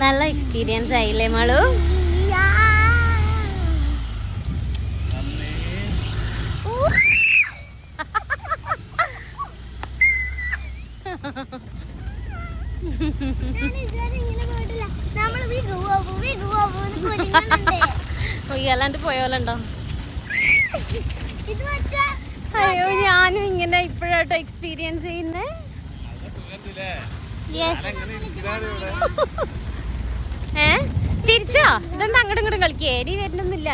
നല്ല എക്സ്പീരിയൻസ് ആയില്ലേ മാളു? അല്ലാണ്ട് പോയോലുണ്ടോ? അയ്യോ ഞാനും ഇങ്ങനെ ഇപ്പോഴാട്ടോ എക്സ്പീരിയൻസ് ചെയ്യുന്നേ. തിരിച്ചോ? ഇതെന്താ അങ്ങോട്ടും ഇങ്ങോട്ടും കളിക്കേ? ഇനി വരുന്നൊന്നുമില്ല.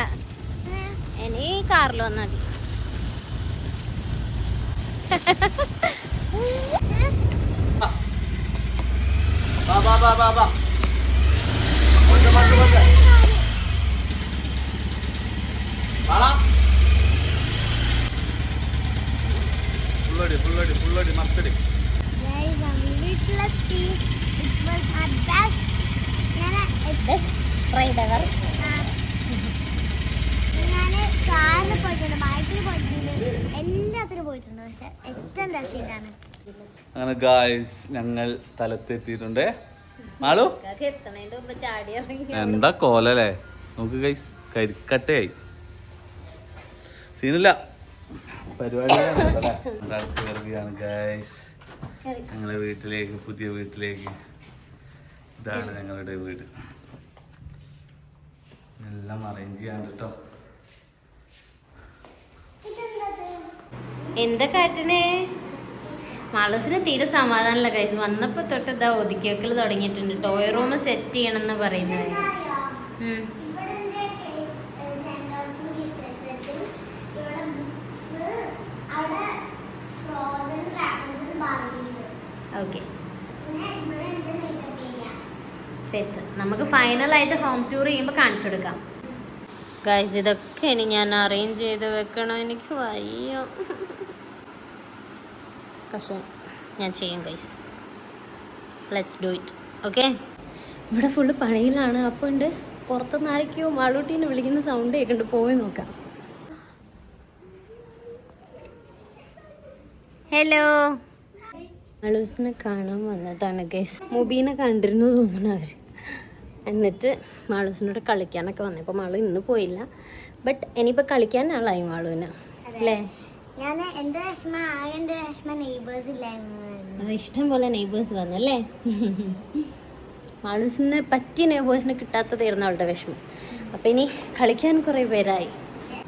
ഇനി കാറിൽ വന്നാ മതി. ഫുള്ളടി മസ്തടി. അങ്ങനെ ഗായ്സ് ഞങ്ങൾ സ്ഥലത്തെത്തിയിട്ടുണ്ട്. മാളു എന്താ കോലല്ലേ നമുക്ക് ഗൈസ്. കരിക്കട്ടയായി സീനില്ല. പരിപാടിയാണ് ഗൈസ്. ഞങ്ങളെ വീട്ടിലേക്ക്, പുതിയ വീട്ടിലേക്ക്. ഇതാണ് ഞങ്ങളുടെ വീട്. എല്ലാം അറേഞ്ച് ചെയ്യാൻ കേട്ടോ. എന്താ കാറ്റിനെ? മാളൂസിന് തീരെ സമാധാനമില്ല ഗൈസ്. വന്നപ്പോ തൊട്ട് ഇതാ ഒതുക്കി വെക്കൽ തുടങ്ങിയിട്ടുണ്ട്. ടോയ് റൂം സെറ്റ് ചെയ്യണം എന്ന് പറയുന്നത്. Okay set. നമുക്ക് ഫൈനലായിട്ട് ഹോം ടൂർ ചെയ്യുമ്പോൾ കാണിച്ചു കൊടുക്കാം ഗൈസ്. ഇതൊക്കെ ഇനി ഞാൻ അറേഞ്ച് ചെയ്ത് വെക്കണം. എനിക്ക് വയ്യ. പക്ഷേ ഞാൻ ചെയ്യും guys. Let's do it. Okay. ഇവിടെ ഫുള്ള് പണിയിലാണ്. അപ്പോൾ ഉണ്ട് പുറത്തുനിന്ന് ആരൊക്കെയോ മാളൂട്ടീനെ വിളിക്കുന്ന സൗണ്ട് കേൾക്കുന്നുണ്ട്. പോയി നോക്കാം. ഹലോ. മാളൂസിനെ കാണാൻ വന്നതാണ് ഗൈസ്. മുബീനെ കണ്ടിരുന്നു തോന്നുന്നു അവർ. എന്നിട്ട് മാളൂസിനോട് കളിക്കാനൊക്കെ വന്നു. അപ്പോൾ മാളു ഇന്ന് പോയില്ല. ബട്ട് ഇനിയിപ്പോൾ കളിക്കാൻ ആളായി മാളുവിന് അല്ലേ? അത് ഇഷ്ടം പോലെ നെയ്ബേഴ്സ് വന്നല്ലേ. മാളൂസിന് പറ്റിയ നെയ്ബേഴ്സിന് കിട്ടാത്തതായിരുന്നു അവളുടെ വിഷമം. അപ്പോൾ ഇനി കളിക്കാൻ കുറേ പേരായി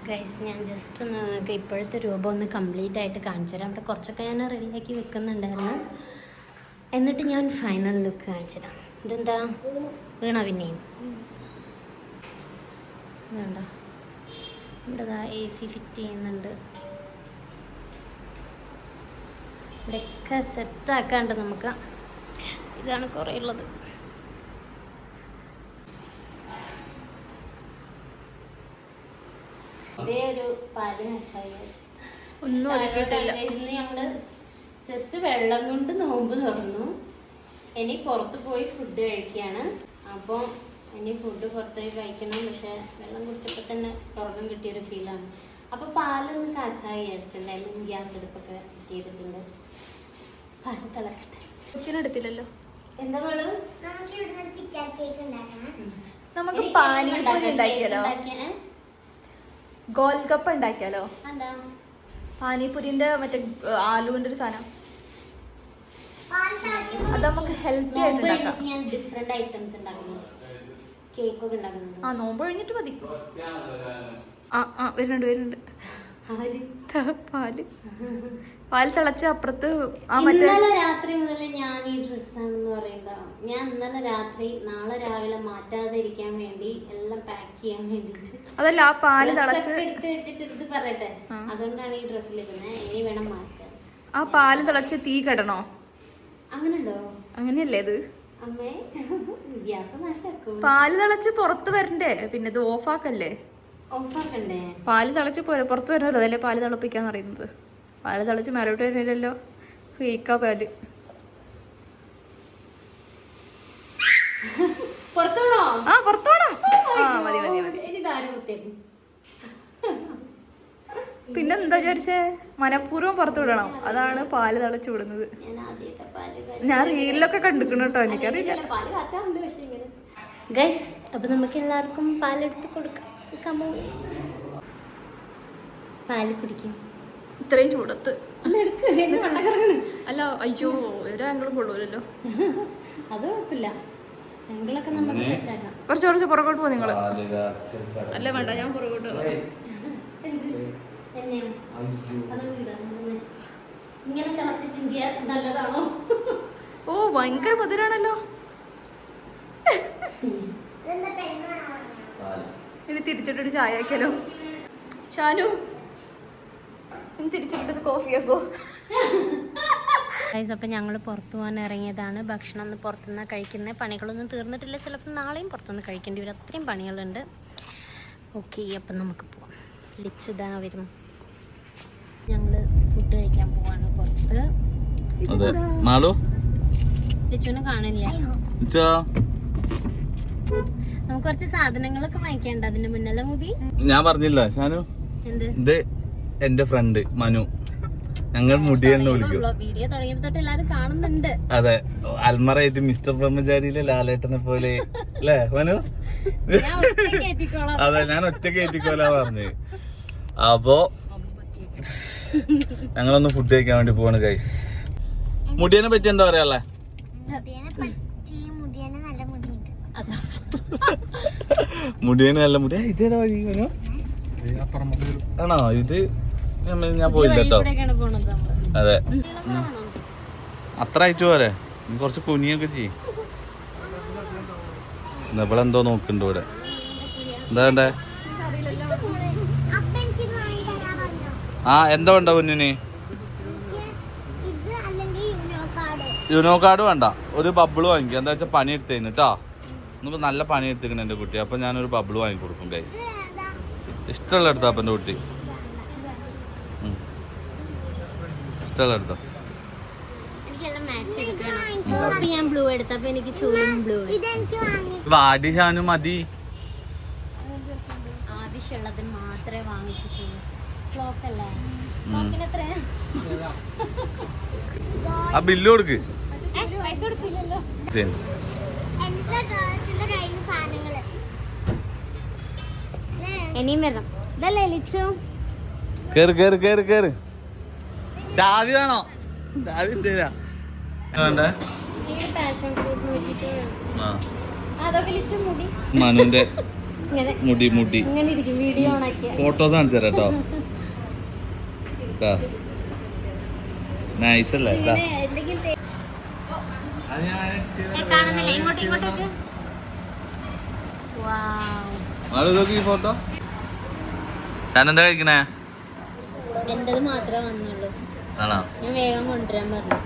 ഗൈസ്. ഞാൻ ജസ്റ്റ് ഒന്ന് നിങ്ങൾക്ക് ഇപ്പോഴത്തെ രൂപം ഒന്ന് കംപ്ലീറ്റ് ആയിട്ട് കാണിച്ചു തരാം. അവിടെ കുറച്ചൊക്കെ ഞാൻ റെഡിയാക്കി വെക്കുന്നുണ്ടായിരുന്നു. എന്നിട്ട് ഞാൻ ഫൈനൽ ലുക്ക് കാണിച്ചു തരാം. ഇതെന്താ വീണ പിന്നെയും വേണ്ട. ഇവിടെ AC ഫിറ്റ് ചെയ്യുന്നുണ്ട്. ഇവിടെയൊക്കെ സെറ്റാക്കാണ്ട് നമുക്ക്. ഇതാണ് കുറേ ഉള്ളത്. ഇതേ ഒരു പാലിന് ഒന്നും ഞങ്ങള് ജസ്റ്റ് വെള്ളം കൊണ്ട് നോമ്പ് തുറന്നു. ഇനി പുറത്ത് പോയി ഫുഡ് കഴിക്കുകയാണ്. അപ്പോൾ ഇനി ഫുഡ് പുറത്തുപോയി കഴിക്കണം. പക്ഷെ വെള്ളം കുടിച്ചപ്പോൾ തന്നെ സ്വർഗം കിട്ടിയൊരു ഫീലാണ്. അപ്പോൾ പാലൊന്ന് കാച്ചാൻ വിചാരിച്ചിട്ടുണ്ട്. അല്ലെങ്കിൽ ഗ്യാസ് അടുപ്പൊക്കെ ഫിറ്റ് ചെയ്തിട്ടുണ്ട്. പാല് തിളക്കട്ടെ. കൊച്ചിനെടുത്തില്ലല്ലോ. എന്താ വേള്? നമുക്ക് പാനിപൂരി ഉണ്ടാക്കിയാലോ? ഗോൽ കപ്പ് ഉണ്ടാക്കിയാലോ? പാനിപൂരിന്റെ മറ്റേ ആലുവിന്റെ ഒരു സാധനം. അത് നമുക്ക് ഹെൽത്തി ആയിട്ട് ഉണ്ടാക്കാം. ഞാൻ ഡിഫറെന്റ് ഐറ്റംസ് ഉണ്ടാക്കുന്നു. കേക്ക് ഒക്കെ ഉണ്ടാക്കുന്നു. നോമ്പ് കഴിഞ്ഞിട്ട് മതി. വരുന്നുണ്ട് പാല് തിളച്ച അപ്പുറത്ത് ഇന്നലെ രാത്രി മുതൽ ഞാൻ ഈ ഡ്രസ്സാണെന്ന് പറയണ്ട. ഞാൻ ഇന്നലെ രാത്രി നാളെ രാവിലെ മാറ്റാതെ ഇരിക്കാൻ വേണ്ടി എല്ലാം പാക്ക് ചെയ്യാൻ വേണ്ടിട്ട് അതല്ല ആ പാല് തിളച്ച് എടുത്ത് വെച്ചിട്ട് ഇത് പറയട്ടെ. അതുകൊണ്ടാണ് ഈ ഡ്രസ്സിലിരിക്കുന്നത്. ഇനി വേണം മാറ്റാൻ. ആ പാല് തിളച്ച് തീ കെടണോ? അങ്ങനെയുണ്ടോ? അങ്ങനെയല്ലേ ഇത്? അമ്മേ ഗ്യാസ് നാശാക്കും. പാല് തിളച്ച് പുറത്ത് വരണ്ടേ? പിന്നെ ഇത് ഓഫാക്കല്ലേ? ഓഫാക്കണ്ടേ? പാല് തിളച്ച് പുറത്ത് വരണല്ലോ. അതല്ലേ പാല് തിളപ്പിക്കാന്ന് പറയുന്നത്. പാല് തിളച്ച് മരോട്ട് വരുന്നില്ലല്ലോ. ഫേക്കാ പാല്. പുറത്തോണോ? പുറത്തോണം. മതി. പിന്നെന്താ വിചാരിച്ചേ? മനഃപൂർവ്വം പുറത്തു വിടണം. അതാണ് പാല് തിളച്ച് വിടുന്നത്. ഞാൻ റീലിലൊക്കെ കണ്ടിരിക്കണം കേട്ടോ. എനിക്കറിയില്ല. ഗൈസ്, അപ്പൊ നമുക്ക് എല്ലാവർക്കും പാലെടുത്ത് കൊടുക്കാം. പാല് കുടിക്കാം. ഇത്രയും ചൂടത്ത് അല്ല. അയ്യോ, ഒരു ആംഗിളും കൊള്ളൂലല്ലോ. അത് കുഴപ്പമില്ല. ആംഗിളൊക്കെ നമുക്ക് സെറ്റാക്കാം. കുറച്ച് പുറകോട്ട് പോകും നിങ്ങള്. അല്ല വേണ്ട, ഞാൻ പുറകോട്ട് പോകാം. ഇങ്ങനെ തിളച്ച ചിന്തിയ നല്ലതാണോ? ഓ, ഭയങ്കര മധുരാണല്ലോ. ഇനി തിരിച്ചിട്ടൊരു ചായ ആക്കിയാലോ? ഷാനു, ഇനി തിരിച്ചിട്ടത് കോഫി ആക്കോ? അപ്പം ഞങ്ങൾ പുറത്തു പോകാൻ ഇറങ്ങിയതാണ്. ഭക്ഷണം ഒന്ന് പുറത്തുനിന്ന് കഴിക്കുന്നത്. പണികളൊന്നും തീർന്നിട്ടില്ല. ചിലപ്പോൾ നാളെയും പുറത്തുനിന്ന് കഴിക്കേണ്ടി വരും. അത്രയും പണികളുണ്ട്. ഓക്കെ, അപ്പം നമുക്ക് പോവാം. ലിച്ചുദാ വരും. ഞങ്ങൾ ഫുഡ് കഴിക്കാൻ പോവാണ് പുറത്ത്. ലിച്ചുവിനെ കാണില്ല. നമുക്ക് കുറച്ച് സാധനങ്ങളൊക്കെ വാങ്ങിക്കണ്ട. അതിന്റെ മുന്നല്ല മൂവി ഞാൻ പറഞ്ഞില്ല ഷാനു. ഇത് എന്റെ ഫ്രണ്ട് മനു. ഞങ്ങൾ മുടിയെന്ന് വിളിക്കും. വീഡിയോ തുടങ്ങിയപ്പോ തൊട്ട് എല്ലാരും കാണുന്നുണ്ട്. അതെ, അൽമറായിട്ട് മിസ്റ്റർ ബ്രഹ്മചാരിയിലെ ലാലേട്ടനെ പോലെ അല്ലേ മനു? അതെ, ഞാൻ ഒറ്റ കയറ്റിക്കോലാ പറഞ്ഞു. അപ്പോ ഞങ്ങളൊന്ന് ഫുഡ് കഴിക്കാൻ വേണ്ടി പോവാണ് ഗൈസ്. മുടിയനെ പറ്റി എന്താ പറയാ? മുടിയന് നല്ല മുടി. ഇതേതാ വഴി മനു? ആണോ ഇത്? ഞാൻ പോയില്ല കേട്ടോ. അതെ, അത്ര ആയിട്ട് പോരെ. കുറച്ച് കുനിയൊക്കെ ചെയ്യും. ഇവിടെ എന്തോ നോക്കുന്നുണ്ട്. ഇവിടെ എന്താ വേണ്ടേ? എന്താ വേണ്ട കുഞ്ഞിന്? യുനോ കാർഡ് വേണ്ട, ഒരു ബബിള് വാങ്ങിക്കുക. എന്താ വെച്ചാൽ പണി എടുത്തേന് കേട്ടോ. ഇന്നിപ്പോൾ നല്ല പണി എടുത്തിരിക്കണം എൻ്റെ കുട്ടി. അപ്പം ഞാനൊരു ബബിള് വാങ്ങിക്കൊടുക്കും ഗൈസ്. ഇഷ്ടമുള്ള എടുത്താ അപ്പം എൻ്റെ കുട്ടി. ഇഷ്ടമുള്ള എടുത്തോ. ടോപ്പ് ഞാൻ ബ്ലൂ എടുത്തപ്പോ എനിക്ക് ചൂലും ബ്ലൂ ഇതെനിക്ക് വാങ്ങി. വാടി ഷാനു മതി. ആവശ്യമുള്ളത് മാത്രമേ വാങ്ങിച്ചിട്ടുള്ളൂ. ക്ലോക്ക് അല്ലേ? ക്ലോക്കിന് എത്രയാ? ആ ബില്ല് കൊടുക്ക്. പൈസ കൊടുക്കില്ലല്ലോ. എന്റെ ഗേൾസിന്റെ കയ്യിൽ സാധനങ്ങള് ഇനിയും വരണം. ഇതല്ലേ ലിച്ചു? കേറ് കേറ് കേറ് കേറ്. ചാവി വേണോ? ചാവി എന്തിനാ വേണ്ടേ? ഈ പാഷൻ ഫ്രൂട്ട് നോക്കിട്ട് അതൊക്കെ ലിച്ചു മുടി മനുവിന്റെ ഇങ്ങനെ മുടി മുടി ഇങ്ങനെ ഇരിക്കും. വീഡിയോ ഓണാക്കിയ ഫോട്ടോസ് കാണിച്ചു തരാം കേട്ടോ. നൈസ് അല്ലേ? എന്തെങ്കിലും കാണുന്നില്ല. ഇങ്ങോട്ട് ഇങ്ങോട്ടേക്ക്. ഈ ഫോട്ടോ ഞാൻ എന്താ കഴിക്കണേ? എന്റേത് മാത്രമേ വന്നുള്ളൂ. ആണോ? ഞാൻ വേഗം കൊണ്ടുവരാൻ പറഞ്ഞു.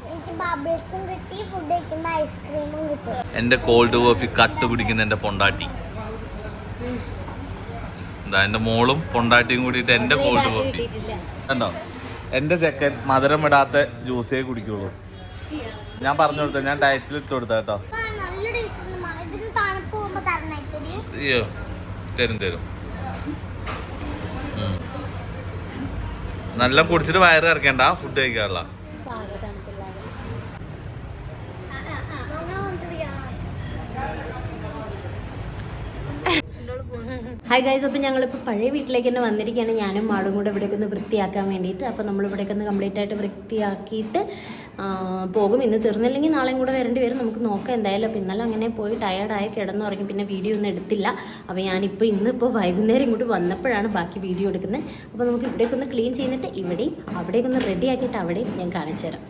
എനിക്ക് ബബിൾസും കിട്ടി, ഫുഡ് കഴിക്കുമ്പോ ഐസ്ക്രീമും കിട്ടും. എന്റെ കോൾഡ് കോഫി കട്ട് കുടിക്കുന്ന എന്റെ പൊണ്ടാട്ടി. എന്താ എന്റെ മോളും പൊണ്ടാട്ടിയും കൂടിയിട്ട് എന്റെ കോൾഡ് കോഫി കിട്ടിയിട്ടില്ല. കണ്ടോ? എന്റെ ചെക്കൻ മധുരം ഇടാത്ത ജ്യൂസേ കുടിക്കുള്ളൂ. ഞാൻ പറഞ്ഞു കൊടുത്ത, ഞാൻ ഡയറ്റിൽ ഇട്ട് കൊടുത്ത കേട്ടോ. നല്ല ടേസ്റ്റ് ഉണ്ട്. ഇതിന് തണുപ്പ് പോകുമ്പോ തരണേ. അയ്യോ തരും തരും. നല്ല കുടിച്ചിട്ട് വയറ് ഇറക്കേണ്ട, ഫുഡ് കഴിക്കാനുള്ള. ഹായ് ഗൈസ്, അപ്പോൾ ഞങ്ങളിപ്പോൾ പഴയ വീട്ടിലേക്ക് തന്നെ വന്നിരിക്കുകയാണ്. ഞാനും മാളും കൂടെ ഇവിടേക്ക് ഒന്ന് വൃത്തിയാക്കാൻ വേണ്ടിയിട്ട്. അപ്പോൾ നമ്മൾ ഇവിടേക്ക് ഒന്ന് കംപ്ലീറ്റ് ആയിട്ട് വൃത്തിയാക്കിയിട്ട് പോകും. ഇന്ന് തീർന്നില്ലെങ്കിൽ നാളെയും കൂടെ വരേണ്ടി വരും. നമുക്ക് നോക്കാം എന്തായാലും. അപ്പോൾ ഇന്നലെ അങ്ങനെ പോയി ടയേർഡായി കിടന്നുറങ്ങി. പിന്നെ വീഡിയോ ഒന്നും എടുത്തില്ല. അപ്പോൾ ഞാനിപ്പോൾ ഇന്നിപ്പോൾ വൈകുന്നേരം ഇങ്ങോട്ട് വന്നപ്പോഴാണ് ബാക്കി വീഡിയോ എടുക്കുന്നത്. അപ്പോൾ നമുക്ക് ഇവിടേക്കൊന്ന് ക്ലീൻ ചെയ്തിട്ട് ഇവിടെയും അവിടേക്കൊന്ന് റെഡി ആക്കിയിട്ട് അവിടെയും ഞാൻ കാണിച്ചു തരാം.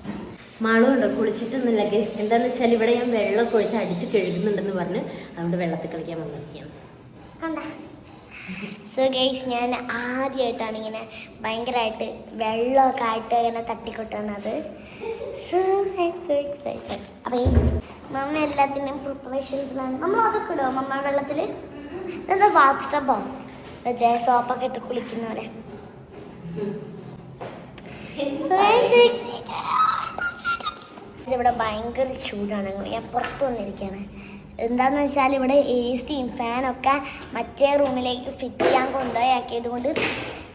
മാളുണ്ടോ കുളിച്ചിട്ടൊന്നുമില്ല ഗൈസ്. എന്താണെന്ന് വെച്ചാൽ ഇവിടെ ഞാൻ വെള്ളമൊക്കെ ഒഴിച്ച് അടിച്ച് കഴുകുന്നുണ്ടെന്ന് പറഞ്ഞ് അതുകൊണ്ട് വെള്ളത്തിൽ കളിക്കാൻ വന്നിരിക്കുകയാണ്. സോ ഗൈസ്, ഞാൻ ആദ്യമായിട്ടാണ് ഇങ്ങനെ ഭയങ്കരമായിട്ട് വെള്ളമൊക്കെ ആയിട്ട് ഇങ്ങനെ തട്ടിക്കൊട്ടുന്നത്. So excited. അപ്പം ഈ മമ്മ എല്ലാത്തിനും പ്രിപ്പറേഷൻസിലാണ്. നമ്മൾ അതൊക്കെ ഇടുമോ മമ്മ വെള്ളത്തിൽ? എന്താ ബാത്ത് ടബോ സോപ്പൊക്കെ ഇട്ട് കുളിക്കുന്നവരെ. ഇവിടെ ഭയങ്കര ചൂടാണ്. ഞാൻ പുറത്ത് വന്നിരിക്കുകയാണ്. എന്താണെന്ന് വെച്ചാൽ ഇവിടെ AC-യും ഫാനൊക്കെ മറ്റേ റൂമിലേക്ക് ഫിറ്റ് ചെയ്യാൻ കൊണ്ടുപോയാക്കിയത് കൊണ്ട്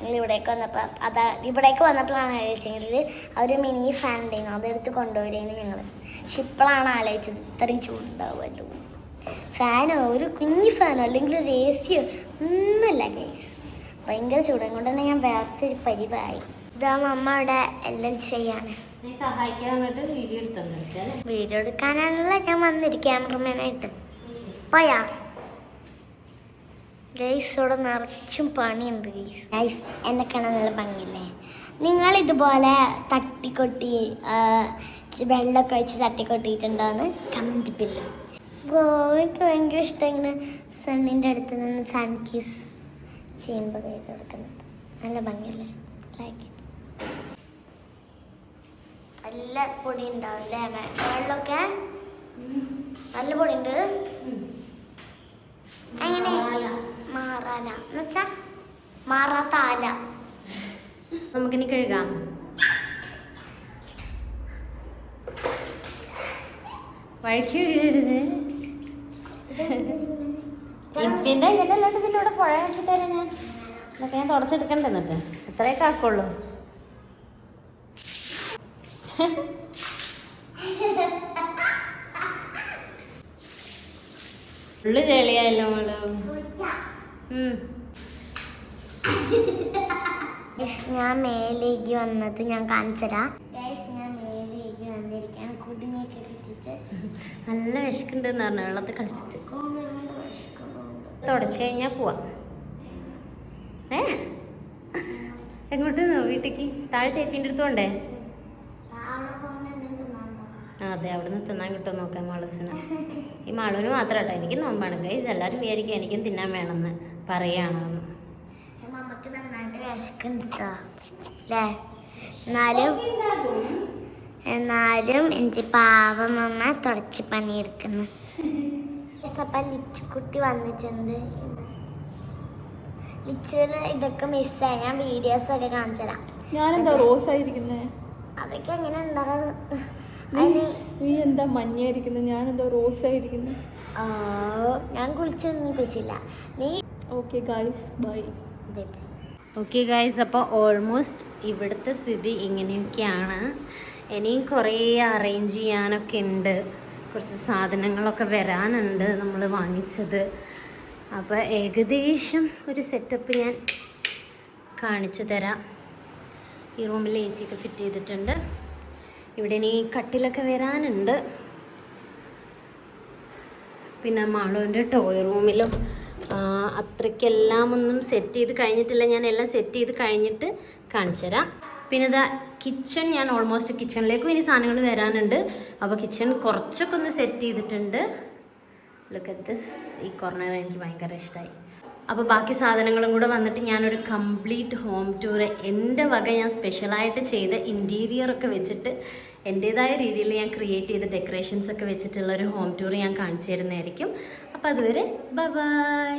ഞങ്ങൾ ഇവിടേക്ക് വന്നപ്പോൾ ഇവിടേക്ക് വന്നപ്പോഴാണ് ആലോചിച്ചെങ്കിൽ അവർ മിനി ഫാൻ ഉണ്ടായിരുന്നു, അതെടുത്ത് കൊണ്ടുപോയിരുന്നു ഞങ്ങൾ. പക്ഷെ ഇപ്പോഴാണ് ആലോചിച്ചത് ഇത്രയും ചൂടുണ്ടാവുമല്ലോ. ഫാനോ ഒരു കുഞ്ഞു ഫാനോ അല്ലെങ്കിൽ ഒരു AC-യോ ഒന്നുമില്ല ഗൈസ്. ഭയങ്കര ചൂടും കൊണ്ട് തന്നെ ഞാൻ വേർത്തൊരു പരിവായി. ഇതാ മമ്മ അവിടെ എല്ലാം ചെയ്യാണ്. നീ സഹായിക്കാൻ വേണ്ടിട്ട് വീഡിയോ എടുത്തല്ലേ? വീഡിയോ എടുക്കാനാണല്ലോ ഞാൻ വന്നിരിക്കും ക്യാമറമാനായിട്ട്. പോയാ ഗൈസ്, ഇവിടെ നിറച്ചും പണിയുണ്ട് ഗൈസ്. ഗൈസ് എന്നെ കാണാൻ നല്ല ഭംഗിയില്ലേ? നിങ്ങളിതുപോലെ തട്ടിക്കൊട്ടി വെള്ളമൊക്കെ വെച്ച് തട്ടിക്കൊട്ടിയിട്ടുണ്ടോയെന്ന് കമൻറ്റ് ബില്ല്. എനിക്ക് ഭയങ്കര ഇഷ്ടം ഇങ്ങനെ സണ്ണിൻ്റെ അടുത്ത് നിന്ന് സൺ കിസ് ചെയ്യുമ്പോൾ കൈ കൊടുക്കുന്നത്. നല്ല ഭംഗിയല്ലേ? Like it. നല്ല പൊടി ഉണ്ടാവില്ലേ വെള്ളമൊക്കെ? നല്ല പൊടി ഉണ്ട്. എങ്ങനെ മാറാല എന്നുവെച്ചാ മാറാത്ത ആല. നമുക്കിനി കഴുകാം. വഴിക്ക് വീഴരുത്. ഇപ്പിന്റെ ഇങ്ങനെയല്ലാണ്ട് പിന്നെ ഇവിടെ പുഴ ആക്കി തരാം ഞാൻ. ഇതൊക്കെ ഞാൻ തുടച്ചെടുക്കണ്ടേ? എന്നിട്ട് ഇത്രയൊക്കെ ആക്കുള്ളൂ. ഫുള്ള് ചെളിയായല്ലോ മോള്. ഞാൻ മേലേക്ക് വന്നത് ഞാൻ കാണിച്ചുതരാം. ഞാൻ മേലേക്ക് വന്നിരിക്കാൻ കുടുങ്ങിയൊക്കെ കിട്ടിച്ച് നല്ല വിശക്കുണ്ടെന്ന് പറഞ്ഞു വെള്ളത്തിൽ കളിച്ചിട്ട്. തുടച്ചു കഴിഞ്ഞാൽ പോവാം. എങ്ങോട്ട്? വീട്ടിലേക്ക് താഴെ ചേച്ചീൻ്റെ അടുത്ത് കൊണ്ടേ? അതെ, അവിടെ നിന്ന് തിന്നാൻ കിട്ടുമോ നോക്കാം മാളൂസിന്. ഈ മാളൂന് മാത്രം കേട്ടോ, എനിക്ക് നോമ്പാണ് ഗൈസ്. എല്ലാവരും വിചാരിക്കും എനിക്കും തിന്നാൻ വേണമെന്ന് പറയുകയാണെന്ന്. നമുക്ക് നന്നായിട്ട് വിശക്കുണ്ട് കേട്ടോ അല്ലേ? എന്നാലും എൻ്റെ പാവമ്മ തുടച്ച് പണിയെടുക്കുന്നു. അപ്പം ലിച്ചുക്കുട്ടി വന്നിട്ടുണ്ട്. ലിച്ചുവിന് ഇതൊക്കെ മിസ്സായി. ഞാൻ വീഡിയോസൊക്കെ കാണിച്ചു തരാം. ഞാനെന്താ റോസ് ആയിരിക്കുന്നേ? അതൊക്കെ എങ്ങനെ ഉണ്ടാകാൻ നീ എന്താ മഞ്ഞായിരിക്കുന്നത്, ഞാനെന്തോ റോസായിരിക്കുന്നു. ഞാൻ കുളിച്ചൊന്നും കുളിച്ചില്ല. നീ okay guys bye. Okay guys, അപ്പോൾ ഓൾമോസ്റ്റ് ഇവിടുത്തെ സ്ഥിതി ഇങ്ങനെയൊക്കെയാണ്. ഇനിയും കുറേ അറേഞ്ച് ചെയ്യാനൊക്കെ ഉണ്ട്, കുറച്ച് സാധനങ്ങളൊക്കെ വരാനുണ്ട് നമ്മൾ വാങ്ങിച്ചത്. അപ്പോൾ ഏകദേശം ഒരു സെറ്റപ്പ് ഞാൻ കാണിച്ചു തരാം. ഈ റൂമിൽ AC ഒക്കെ ഫിറ്റ് ചെയ്തിട്ടുണ്ട്. ഇവിടെ ഇനി കട്ടിലൊക്കെ വരാനുണ്ട്. പിന്നെ മാളുവിൻ്റെ ടോയ് റൂമിലും അത്രയ്ക്കെല്ലാം ഒന്നും സെറ്റ് ചെയ്ത് കഴിഞ്ഞിട്ടില്ല. ഞാൻ എല്ലാം സെറ്റ് ചെയ്ത് കഴിഞ്ഞിട്ട് കാണിച്ചു തരാം. പിന്നെ ഇതാ കിച്ചൺ, ഞാൻ ഓൾമോസ്റ്റ് കിച്ചണിലേക്കും ഇനി സാധനങ്ങൾ വരാനുണ്ട്. അപ്പോൾ കിച്ചൺ കുറച്ചൊക്കെ ഒന്ന് സെറ്റ് ചെയ്തിട്ടുണ്ട്. Look at this. ഈ കോർണർ എനിക്ക് ഭയങ്കര ഇഷ്ടമായി. അപ്പോൾ ബാക്കി സാധനങ്ങളും കൂടെ വന്നിട്ട് ഞാനൊരു കംപ്ലീറ്റ് ഹോം ടൂർ എൻ്റെ വക ഞാൻ സ്പെഷ്യലായിട്ട് ചെയ്ത ഇൻറ്റീരിയറൊക്കെ വെച്ചിട്ട് എൻ്റേതായ രീതിയിൽ ഞാൻ ക്രിയേറ്റ് ചെയ്ത ഡെക്കറേഷൻസ് ഒക്കെ വെച്ചിട്ടുള്ളൊരു ഹോം ടൂർ ഞാൻ കാണിച്ചു തരുന്നതായിരിക്കും. അപ്പോൾ അതുവരെ ബൈ ബൈ.